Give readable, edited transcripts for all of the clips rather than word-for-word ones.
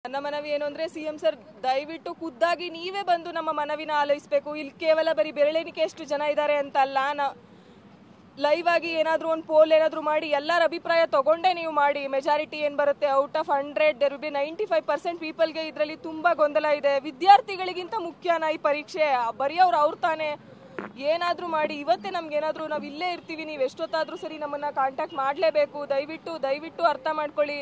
ನನ್ನ ಮನವಿ ಏನು ಅಂದ್ರೆ ಸಿಎಂ ಸರ್ ದಯವಿಟ್ಟು ಖುದ್ದಾಗಿ ನೀವೇ ಬಂದು ನಮ್ಮ ಮನವಿನ ಆಲೈಸಬೇಕು. ಇಲ್ಲಿ ಕೇವಲ ಬರೀ ಬೆರಳೆಣಿಕೆ ಎಷ್ಟು ಜನ ಇದ್ದಾರೆ ಅಂತ ಅಲ್ಲ, ಲೈವ್ ಆಗಿ ಏನಾದರೂ ಒಂದು ಪೋಲ್ ಏನಾದರೂ ಮಾಡಿ ಎಲ್ಲರ ಅಭಿಪ್ರಾಯ ತಗೊಂಡೇ ನೀವು ಮಾಡಿ. ಮೆಜಾರಿಟಿ ಏನು ಬರುತ್ತೆ out of 100 there will be 95% ಪೀಪಲ್ಗೆ ಇದರಲ್ಲಿ ತುಂಬಾ ಗೊಂದಲ ಇದೆ. ವಿದ್ಯಾರ್ಥಿಗಳಿಗಿಂತ ಮುಖ್ಯನಾ ಈ ಪರೀಕ್ಷೆ? ಬರೆಯೋರು ಅವ್ರು ತಾನೇ. ಏನಾದರೂ ಮಾಡಿ ಇವತ್ತೇ ನಮ್ಗೆ ಏನಾದರೂ ನಾವು ಇಲ್ಲೇ ಇರ್ತೀವಿ, ನೀವು ಎಷ್ಟೊತ್ತಾದರೂ ಸರಿ ನಮ್ಮನ್ನ ಕಾಂಟ್ಯಾಕ್ಟ್ ಮಾಡಲೇಬೇಕು. ದಯವಿಟ್ಟು ಅರ್ಥ ಮಾಡ್ಕೊಳ್ಳಿ.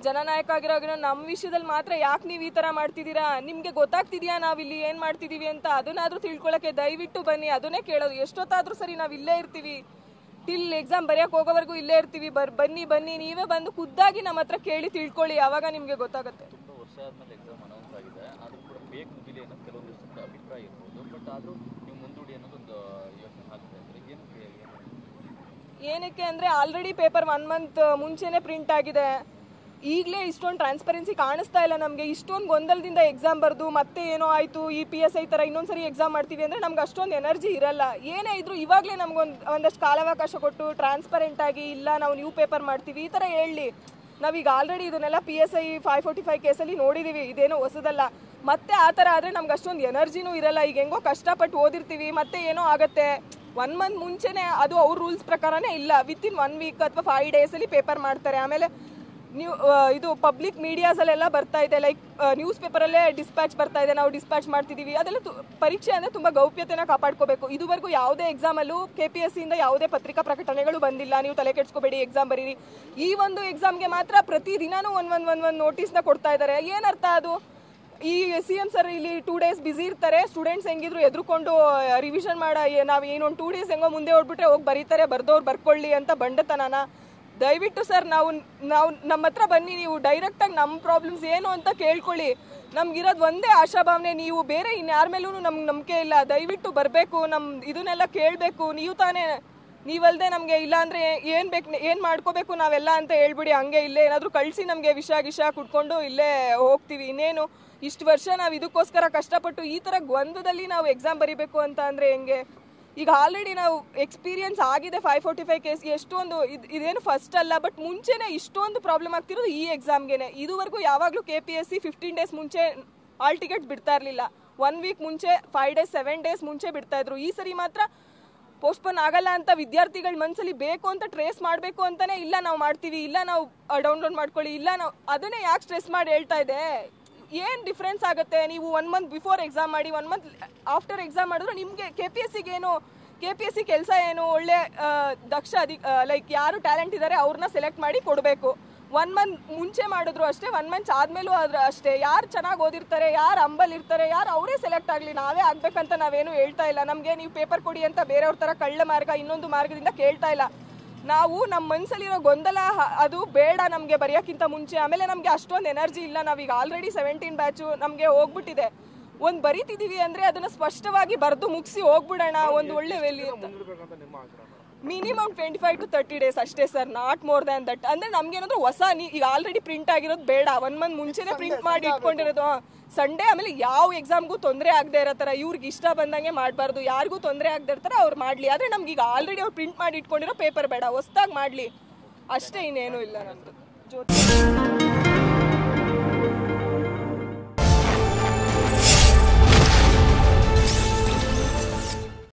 ಜನನಾಯಕ ಆಗಿರೋ ನಮ್ಮ ವಿಷಯದಲ್ಲಿ ಮಾತ್ರ ಯಾಕೆ ನೀವು ಈ ಥರ ಮಾಡ್ತಿದ್ದೀರಾ? ನಿಮಗೆ ಗೊತ್ತಾಗ್ತಿದ್ಯಾ ನಾವಿಲ್ಲಿ ಏನು ಮಾಡ್ತಿದ್ದೀವಿ ಅಂತ? ಅದನ್ನಾದರೂ ತಿಳ್ಕೊಳ್ಳೋಕ್ಕೆ ದಯವಿಟ್ಟು ಬನ್ನಿ. ಅದನ್ನೇ ಕೇಳೋದು. ಎಷ್ಟೊತ್ತಾದರೂ ಸರಿ ನಾವು ಇಲ್ಲೇ ಇರ್ತೀವಿ, ಟಿಲ್ ಎಕ್ಸಾಮ್ ಬರೆಯೋಕೆ ಹೋಗೋವರೆಗೂ ಇಲ್ಲೇ ಇರ್ತೀವಿ. ಬನ್ನಿ ನೀವೇ ಬಂದು ಖುದ್ದಾಗಿ ನಮ್ಮ ಹತ್ರ ಕೇಳಿ ತಿಳ್ಕೊಳ್ಳಿ, ಆವಾಗ ನಿಮಗೆ ಗೊತ್ತಾಗುತ್ತೆ. ತುಂಬ ವರ್ಷ ಆದಮೇಲೆ ಎಕ್ಸಾಮ್ ಅನೌನ್ಸ್ ಆಗಿದೆ, ಆದರೂ ಕೂಡ ಬೇಗ ಮುಗಿಲಿ ಅನ್ನೋ ಕೆಲವೊಂದಿಷ್ಟು ಅಭಿಪ್ರಾಯ ಇರ್ಬೋದು. ಬಟ್ ಆದರೂ ನೀವು ಮುಂದೂಡಿ ಅನ್ನೋದೊಂದು ಯೋಚನೆ ಆಗ್ತಾ ಇದ್ರೆ ಏನಕ್ಕೆ ಅಂದರೆ ಆಲ್ರೆಡಿ ಪೇಪರ್ 1 ಮಂತ್ ಮುಂಚೆನೇ ಪ್ರಿಂಟ್ ಆಗಿದೆ. ಈಗಲೇ ಇಷ್ಟೊಂದು ಟ್ರಾನ್ಸ್ಪರೆನ್ಸಿ ಕಾಣಿಸ್ತಾ ಇಲ್ಲ ನಮಗೆ. ಇಷ್ಟೊಂದು ಗೊಂದಲದಿಂದ ಎಕ್ಸಾಮ್ ಬರೆದು ಮತ್ತೆ ಏನೋ ಆಯಿತು ಈ PSI ಥರ ಇನ್ನೊಂದ್ಸರಿ ಎಕ್ಸಾಮ್ ಮಾಡ್ತೀವಿ ಅಂದರೆ ನಮ್ಗೆ ಅಷ್ಟೊಂದು ಎನರ್ಜಿ ಇರಲ್ಲ. ಏನೇ ಇದ್ರೂ ಇವಾಗಲೇ ಒಂದಷ್ಟು ಕಾಲಾವಕಾಶ ಕೊಟ್ಟು ಟ್ರಾನ್ಸ್ಪರೆಂಟ್ ಆಗಿ ಇಲ್ಲ ನಾವು ನ್ಯೂ ಪೇಪರ್ ಮಾಡ್ತೀವಿ ಈ ಥರ ಹೇಳಿ. ನಾವೀಗ ಆಲ್ರೆಡಿ ಇದನ್ನೆಲ್ಲ PSI 545 ಕೇಸಲ್ಲಿ ನೋಡಿದ್ದೀವಿ, ಇದೇನೋ ಹೊಸದಲ್ಲ. ಮತ್ತೆ ಆ ಥರ ಆದರೆ ನಮ್ಗೆ ಅಷ್ಟೊಂದು ಎನರ್ಜಿನೂ ಇರಲ್ಲ. ಈಗ ಹೆಂಗೋ ಕಷ್ಟಪಟ್ಟು ಓದಿರ್ತೀವಿ, ಮತ್ತೆ ಏನೋ ಆಗುತ್ತೆ. 1 ಮಂತ್ ಮುಂಚೆನೇ ಅದು ಅವ್ರ ರೂಲ್ಸ್ ಪ್ರಕಾರನೇ ಇಲ್ಲ, ವಿತಿನ್ 1 ವೀಕ್ ಅಥವಾ 5 ಡೇಸಲ್ಲಿ ಪೇಪರ್ ಮಾಡ್ತಾರೆ. ಆಮೇಲೆ ಇದು ಪಬ್ಲಿಕ್ ಮೀಡಿಯಾಸಲ್ಲೆಲ್ಲ ಬರ್ತಾ ಇದೆ, ಲೈಕ್ ನ್ಯೂಸ್ ಪೇಪರಲ್ಲೇ ಡಿಸ್ಪ್ಯಾಚ್ ಬರ್ತಾ ಇದೆ, ನಾವು ಡಿಸ್ಪ್ಯಾಚ್ ಮಾಡ್ತಿದ್ದೀವಿ. ಅದೆಲ್ಲ ಪರೀಕ್ಷೆ ಅಂದರೆ ತುಂಬ ಗೌಪ್ಯತೆನ ಕಾಪಾಡ್ಕೋಬೇಕು. ಇದುವರೆಗೂ ಯಾವುದೇ ಎಕ್ಸಾಮಲ್ಲೂ KPSC ಇಂದ ಯಾವುದೇ ಪತ್ರಿಕಾ ಪ್ರಕಟಣೆಗಳು ಬಂದಿಲ್ಲ. ನೀವು ತಲೆ ಕೆಡ್ಸ್ಕೋಬೇಡಿ, ಎಕ್ಸಾಮ್ ಬರೀರಿ. ಈ ಒಂದು ಎಕ್ಸಾಮ್ಗೆ ಮಾತ್ರ ಪ್ರತಿದಿನಾನೂ ಒಂದು ನೋಟಿಸ್ನ ಕೊಡ್ತಾ ಇದ್ದಾರೆ. ಏನರ್ಥ ಅದು? ಈ CM ಸರ್ ಇಲ್ಲಿ 2 ಡೇಸ್ ಬ್ಯುಸಿ ಇರ್ತಾರೆ, ಸ್ಟೂಡೆಂಟ್ಸ್ ಹೆಂಗಿದ್ರು ಎದ್ರುಕೊಂಡು ರಿವಿಷನ್ ನಾವು ಏನೊಂದು 2 ಡೇಸ್ ಹೆಂಗೋ ಮುಂದೆ ಹೊಡ್ಬಿಟ್ರೆ ಹೋಗಿ ಬರೀತಾರೆ, ಬರ್ದವ್ರು ಬರ್ಕೊಳ್ಳಿ ಅಂತ ಬಂಡತನನ. ದಯವಿಟ್ಟು ಸರ್ ನಾವು ನಮ್ಮ ಹತ್ರ ಬನ್ನಿ, ನೀವು ಡೈರೆಕ್ಟಾಗಿ ನಮ್ಮ ಪ್ರಾಬ್ಲಮ್ಸ್ ಏನು ಅಂತ ಕೇಳ್ಕೊಳ್ಳಿ. ನಮ್ಗಿರೋದು ಒಂದೇ ಆಶಾಭಾವನೆ, ನೀವು ಬೇರೆ ಇನ್ಯಾರ ಮೇಲೂ ನಮ್ಗೆ ನಂಬಿಕೆ ಇಲ್ಲ. ದಯವಿಟ್ಟು ಬರಬೇಕು, ಇದನ್ನೆಲ್ಲ ಕೇಳಬೇಕು. ನೀವಲ್ದೆ ನಮಗೆ ಇಲ್ಲ ಅಂದರೆ ಏನು ಮಾಡ್ಕೋಬೇಕು ನಾವೆಲ್ಲ ಅಂತ ಹೇಳ್ಬಿಡಿ. ಹಂಗೆ ಇಲ್ಲೇ ಏನಾದರೂ ಕಳಿಸಿ ನಮಗೆ ವಿಷ ಕುಟ್ಕೊಂಡು ಇಲ್ಲೇ ಹೋಗ್ತೀವಿ. ಇನ್ನೇನು ಇಷ್ಟು ವರ್ಷ ನಾವು ಇದಕ್ಕೋಸ್ಕರ ಕಷ್ಟಪಟ್ಟು ಈ ಥರ ಗೊಂದಲದಲ್ಲಿ ನಾವು ಎಕ್ಸಾಮ್ ಬರೀಬೇಕು ಅಂತ ಅಂದರೆ ಹೆಂಗೆ? ಈಗ ಆಲ್ರೆಡಿ ನಾವು ಎಕ್ಸ್ಪೀರಿಯನ್ಸ್ ಆಗಿದೆ 545 ಕೇಸ್. ಎಷ್ಟೊಂದು ಇದೇನು ಫಸ್ಟ್ ಅಲ್ಲ, ಬಟ್ ಮುಂಚೆನೇ ಇಷ್ಟೊಂದು ಪ್ರಾಬ್ಲಮ್ ಆಗ್ತಿರೋದು ಈ ಎಕ್ಸಾಮ್ಗೆ. ಇದುವರೆಗೂ ಯಾವಾಗಲೂ KPSC 15 ಡೇಸ್ ಮುಂಚೆ ಆಲ್ ಟಿಕೆಟ್ಸ್ ಬಿಡ್ತಾ ಇರಲಿಲ್ಲ. 1 ವೀಕ್ ಮುಂಚೆ, 5 ಡೇಸ್ 7 ಡೇಸ್ ಮುಂಚೆ ಬಿಡ್ತಾ ಇದ್ರು. ಈ ಸರಿ ಮಾತ್ರ ಪೋಸ್ಟ್ಪೋನ್ ಆಗಲ್ಲ ಅಂತ ವಿದ್ಯಾರ್ಥಿಗಳ ಮನಸ್ಸಲ್ಲಿ ಬೇಕು ಅಂತ ಟ್ರೇಸ್ ಮಾಡಬೇಕು ಅಂತಾನೆ ಇಲ್ಲ ನಾವು ಮಾಡ್ತೀವಿ, ಇಲ್ಲ ನಾವು ಡೌನ್ಲೋಡ್ ಮಾಡ್ಕೊಳ್ಳಿ, ಇಲ್ಲ ನಾವು ಅದನ್ನೇ ಯಾಕೆ ಸ್ಟ್ರೆಸ್ ಮಾಡಿ ಹೇಳ್ತಾ ಇದೆ? ಏನು ಡಿಫ್ರೆನ್ಸ್ ಆಗುತ್ತೆ? ನೀವು 1 ಮಂತ್ ಬಿಫೋರ್ ಎಕ್ಸಾಮ್ ಮಾಡಿ, 1 ಮಂತ್ ಆಫ್ಟರ್ ಎಕ್ಸಾಮ್ ಮಾಡಿದ್ರು ನಿಮಗೆ KPSC ಕೆಲಸ ಏನು? ಒಳ್ಳೆ ದಕ್ಷ ಲೈಕ್ ಯಾರು ಟ್ಯಾಲೆಂಟ್ ಇದ್ದಾರೆ ಅವ್ರನ್ನ ಸೆಲೆಕ್ಟ್ ಮಾಡಿ ಕೊಡಬೇಕು. 1 ಮಂತ್ ಮುಂಚೆ ಮಾಡಿದ್ರು ಅಷ್ಟೇ, 1 ಮಂತ್ ಆದಮೇಲೂ ಅಷ್ಟೇ. ಯಾರು ಚೆನ್ನಾಗಿ ಓದಿರ್ತಾರೆ, ಯಾರು ಅಂಬಲ್ ಇರ್ತಾರೆ, ಯಾರು ಅವರೇ ಸೆಲೆಕ್ಟ್ ಆಗಲಿ, ನಾವೇ ಆಗಬೇಕಂತ ನಾವೇನು ಹೇಳ್ತಾ ಇಲ್ಲ. ನಮಗೆ ನೀವು ಪೇಪರ್ ಕೊಡಿ ಅಂತ ಬೇರೆಯವ್ರ ಥರ ಕಳ್ಳ ಮಾರ್ಗ ಇನ್ನೊಂದು ಮಾರ್ಗದಿಂದ ಕೇಳ್ತಾ ಇಲ್ಲ. ನಾವು ನಮ್ಮ ಮನಸ್ಸಲ್ಲಿರೋ ಗೊಂದಲ ಅದು ಬೇಡ ನಮಗೆ ಬರೆಯೋಕ್ಕಿಂತ ಮುಂಚೆ. ಆಮೇಲೆ ನಮಗೆ ಅಷ್ಟೊಂದು ಎನರ್ಜಿ ಇಲ್ಲ. ನಾವೀಗ ಆಲ್ರೆಡಿ 17 ಬ್ಯಾಚು ನಮಗೆ ಹೋಗ್ಬಿಟ್ಟಿದೆ. ಒಂದು ಬರೀತಿದ್ದೀವಿ ಅಂದರೆ ಅದನ್ನು ಸ್ಪಷ್ಟವಾಗಿ ಬರೆದು ಮುಗಿಸಿ ಹೋಗ್ಬಿಡೋಣ, ಒಂದು ಒಳ್ಳೆ ವೆಲ್ಲಿ ಅಂತ. ಮಿನಿಮಮ್ 25 to 30 ಡೇಸ್ ಅಷ್ಟೇ sir, not more than that. ಅಂದರೆ ನಮ್ಗೇನಾದ್ರೂ ಹೊಸ ಈಗ ಆಲ್ರೆಡಿ ಪ್ರಿಂಟ್ ಆಗಿರೋದು ಬೇಡ, 1 ಮಂತ್ ಮುಂಚೆನೇ ಪ್ರಿಂಟ್ ಮಾಡಿ ಇಟ್ಕೊಂಡಿರೋದು. ಸಂಡೇ ಆಮೇಲೆ ಯಾವ ಎಕ್ಸಾಮ್ಗೂ ತೊಂದರೆ ಆಗದೆ ಇರೋ ಥರ ಇವ್ರಿಗೆ ಇಷ್ಟ ಬಂದಂಗೆ ಮಾಡಬಾರ್ದು, ಯಾರಿಗೂ ತೊಂದರೆ ಆಗದೆ ಇರ್ತಾರೆ ಅವ್ರು ಮಾಡಲಿ. ಆದರೆ ನಮ್ಗೆ ಈಗ ಆಲ್ರೆಡಿ ಅವ್ರು ಪ್ರಿಂಟ್ ಮಾಡಿ ಇಟ್ಕೊಂಡಿರೋ ಪೇಪರ್ ಬೇಡ, ಹೊಸ್ದಾಗಿ ಮಾಡಲಿ ಅಷ್ಟೇ, ಇನ್ನೇನು ಇಲ್ಲ ನಮ್ಮದು ಜೊತೆ.